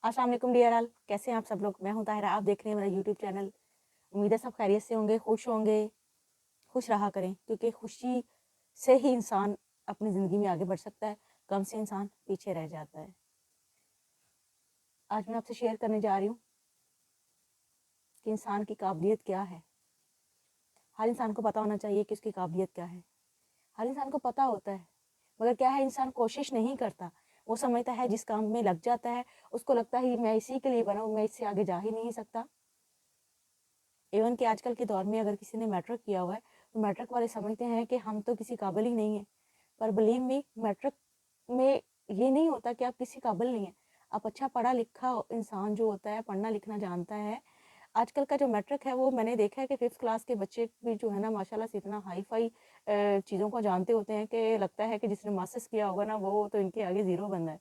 السلام علیکم ڈیئر آل، کیسے ہیں آپ سب لوگ؟ میں ہوں طاہرہ، آپ دیکھ رہے ہیں میرا یوٹیوب چینل۔ امید ہے سب خیریت سے ہوں گے، خوش ہوں گے، خوش رہا کریں، کیونکہ خوشی سے ہی انسان اپنی زندگی میں آگے بڑھ سکتا ہے، غم سے انسان پیچھے رہ جاتا ہے۔ آج میں آپ سے شیئر کرنے جا رہی ہوں کہ انسان کی قابلیت کیا ہے۔ ہر انسان کو پتہ ہونا چاہیے کہ اس کی قابلیت کیا ہے۔ ہر انسان کو پتہ ہوتا ہے، مگر کیا ہے انسان کوشش نہیں کرتا۔ وہ سمجھتا ہے جس کام میں لگ جاتا ہے، اس کو لگتا ہے میں اسی کے لیے بنا ہوں، میں اس سے آگے جا ہی نہیں سکتا۔ ایون کہ آج کل کے دور میں اگر کسی نے میٹرک کیا ہوا ہے تو میٹرک والے سمجھتے ہیں کہ ہم تو کسی قابل ہی نہیں ہیں، پر بلیو می، میٹرک میں یہ نہیں ہوتا کہ آپ کسی قابل نہیں ہیں۔ آپ اچھا پڑھا لکھا انسان جو ہوتا ہے، پڑھنا لکھنا جانتا ہے، آج کل کا جو میٹرک ہے وہ میں نے دیکھا ہے کہ 5th کلاس کے بچے بھی جو ہے نا ماشاءاللہ سے اتنا ہائی فائی چیزوں کو جانتے ہوتے ہیں کہ لگتا ہے کہ جس نے ماسٹرس کیا ہوگا نا وہ تو ان کے آگے زیرو بننا ہے۔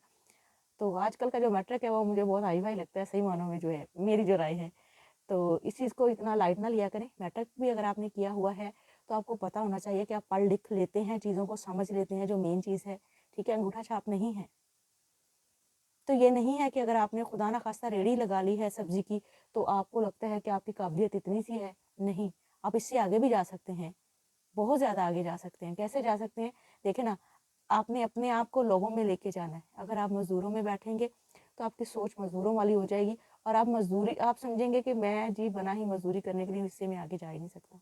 تو آج کل کا جو میٹرک ہے وہ مجھے بہت ہائی فائی لگتا ہے، صحیح معنوں میں جو ہے میری جو رائے ہے۔ تو اس چیز کو اتنا لائٹ نہ لیا کریں۔ میٹرک بھی اگر آپ نے کیا ہوا ہے تو آپ کو پتہ ہونا چاہیے کہ آپ پڑھ لکھ لیتے ہیں، چیزوں کو سمجھ لیتے ہیں، جو مین چیز ہے، ٹھیک ہے، انگوٹھا چھاپ نہیں ہے۔ تو یہ نہیں ہے کہ اگر آپ نے خدا نہ خواستہ ریڑھی لگا لی ہے سبزی کی تو آپ کو لگتا ہے کہ آپ کی قابلیت اتنی سی ہے، نہیں، آپ اس سے آگے بھی جا سکتے ہیں، بہت زیادہ آگے جا سکتے ہیں۔ کیسے جا سکتے ہیں؟ دیکھیں نا، آپ نے اپنے آپ کو لوگوں میں لے کے جانا ہے۔ اگر آپ مزدوروں میں بیٹھیں گے تو آپ کی سوچ مزدوروں والی ہو جائے گی، اور آپ سمجھیں گے کہ میں جی بنا ہی مزدوری کرنے کے لیے، اس سے میں آگے جا ہی نہیں سکتا۔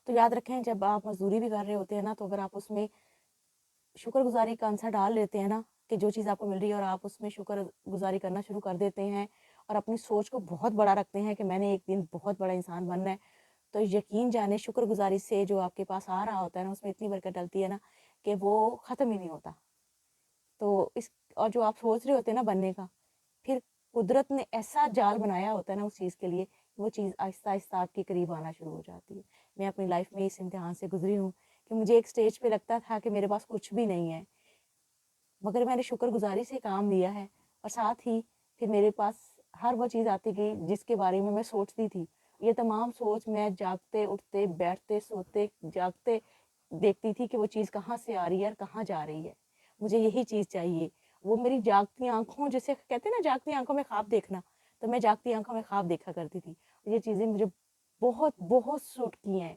تو یاد رکھیں، جب آپ مزدوری بھی کر رہے ہوتے ہیں نا تو اگر آپ اس میں شکر گزاری کا عنصر ڈال لیتے ہیں نا کہ جو چیز آپ کو مل رہی ہے اور آپ اس میں شکر گزاری کرنا شروع کر دیتے ہیں اور اپنی سوچ کو بہت بڑا رکھتے ہیں کہ میں نے ایک دن بہت بڑا انسان بننا ہے، تو یقین جانے شکر گزاری سے جو آپ کے پاس آ رہا ہوتا ہے نا اس میں اتنی برکت ڈلتی ہے نا کہ وہ ختم ہی نہیں ہوتا۔ تو اور جو آپ سوچ رہے ہوتے ہیں نا بننے کا، پھر قدرت نے ایسا جال بنایا ہوتا ہے نا اس چیز کے لیے، وہ چیز آہستہ آہستہ آپ کے قریب آنا شروع ہو جاتی ہے۔ میں اپنی لائف میں اس امتحان سے گزری ہوں کہ مجھے ایک سٹیج پہ لگتا تھا کہ میرے پاس کچھ بھی نہیں ہے، مگر میں نے شکر گزاری سے کام لیا ہے، اور ساتھ ہی پھر میرے پاس ہر وہ چیز آتی گئی جس کے بارے میں سوچتی تھی۔ یہ تمام سوچ میں جاگتے اٹھتے بیٹھتے سوتے جاگتے دیکھتی تھی کہ وہ چیز کہاں سے آ رہی ہے اور کہاں جا رہی ہے، مجھے یہی چیز چاہیے۔ وہ میری جاگتی آنکھوں، جیسے کہتے ہیں نا جاگتی آنکھوں میں خواب دیکھنا، تو میں جاگتی آنکھوں میں خواب دیکھا کرتی تھی۔ یہ چیزیں مجھے بہت بہت سوٹ کی ہیں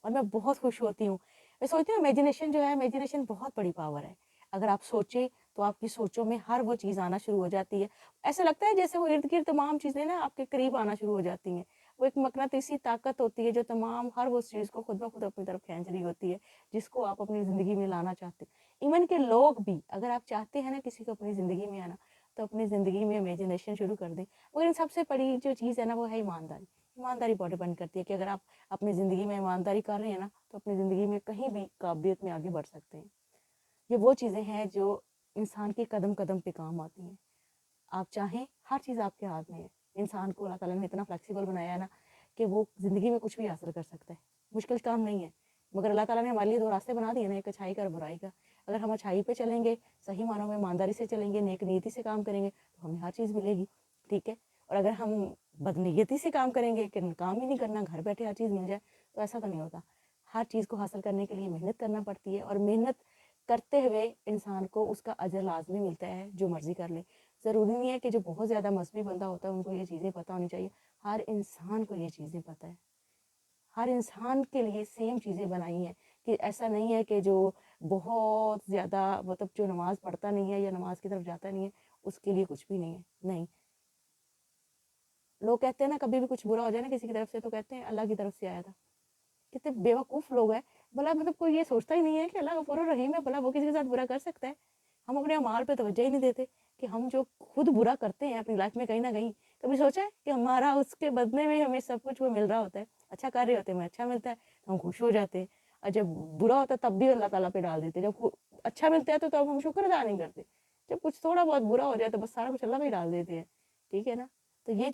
اور میں بہت خوش ہوتی ہوں۔ میں سوچتی ہوں امیجنیشن جو ہے، امیجنیشن بہت بڑی پاور ہے۔ اگر آپ سوچیں تو آپ کی سوچوں میں ہر وہ چیز آنا شروع ہو جاتی ہے۔ ایسا لگتا ہے جیسے وہ ارد گرد تمام چیزیں نا آپ کے قریب آنا شروع ہو جاتی ہیں۔ وہ ایک مقناطیسی طاقت ہوتی ہے جو تمام ہر وہ چیز کو خود بخود اپنی طرف کھینچ رہی ہوتی ہے جس کو آپ اپنی زندگی میں لانا چاہتے ہیں۔ ایون کہ لوگ بھی، اگر آپ چاہتے ہیں نا کسی کو اپنی زندگی میں آنا تو اپنی زندگی میں امیجنیشن شروع کر دیں۔ مگر ان سب سے بڑی جو چیز ہے نا وہ ہے ایمانداری۔ ایمانداری بہت ڈپینڈ کرتی ہے کہ اگر آپ اپنی زندگی میں ایمانداری کر رہے ہیں نا تو اپنی زندگی میں کہیں بھی قابلیت میں آگے بڑھ سکتے ہیں۔ یہ وہ چیزیں ہیں جو انسان کے قدم قدم پہ کام آتی ہیں۔ آپ چاہیں ہر چیز آپ کے ہاتھ میں ہے۔ انسان کو اللہ تعالیٰ نے اتنا فلیکسیبل بنایا ہے نا کہ وہ زندگی میں کچھ بھی حاصل کر سکتا ہے، مشکل کام نہیں ہے۔ مگر اللہ تعالیٰ نے ہمارے لیے 2 راستے بنا دیے نا، ایک اچھائی کا اور برائی کا۔ اگر ہم اچھائی پہ چلیں گے، صحیح معنوں میں ایمانداری سے چلیں گے، نیک نیتی سے کام کریں گے تو ہمیں ہر چیز ملے گی، ٹھیک ہے۔ اور اگر ہم بدنیتی سے کام کریں گے کہ کام ہی نہیں کرنا، گھر بیٹھے ہر چیز مل جائے، تو ایسا تو نہیں ہوتا۔ ہر چیز کو حاصل کرنے کے لیے محنت کرنا پڑتی ہے، اور محنت کرتے ہوئے انسان کو اس کا اجر لازمی ملتا ہے، جو مرضی کر لے۔ ضروری نہیں ہے کہ جو بہت زیادہ مذہبی بندہ ہوتا ہے ان کو یہ چیزیں پتہ ہونی چاہیے، ہر انسان کو یہ چیزیں پتہ ہے۔ ہر انسان کے لیے سیم چیزیں بنائی ہیں، کہ ایسا نہیں ہے کہ جو بہت زیادہ مطلب جو نماز پڑھتا نہیں ہے یا نماز کی طرف جاتا نہیں ہے اس کے لیے کچھ بھی نہیں ہے، نہیں۔ لوگ کہتے ہیں نا کبھی بھی کچھ برا ہو جائے نا کسی کی طرف سے تو کہتے ہیں اللہ کی طرف سے آیا تھا۔ کتنے بیوقوف لوگ ہیں، بھلا مطلب کوئی یہ سوچتا ہی نہیں ہے کہ اللہ غفور الرحیم ہے، بھلا وہ کسی کے ساتھ برا کر سکتا ہے۔ ہم اپنے اعمال پہ توجہ ہی نہیں دیتے کہ ہم جو خود برا کرتے ہیں اپنی لائف میں کہیں نہ کہیں، کبھی سوچا ہے کہ ہمارا اس کے بدلے میں ہمیں سب کچھ وہ مل رہا ہوتا ہے، اچھا کر رہے ہوتے ہیں ہمیں اچھا ملتا ہے، ہم خوش ہو جاتے ہیں، اور جب برا ہوتا ہے تب بھی اللہ تعالیٰ پہ ڈال دیتے ہیں، جب اچھا ملتا ہے تو تب ہم شکر ادا نہیں کرتے، جب کچھ تھوڑا بہت برا ہو جائے تو بس سارا کچھ اللہ پہ ڈال دیتے ہیں، ٹھیک ہے نا۔ تو یہ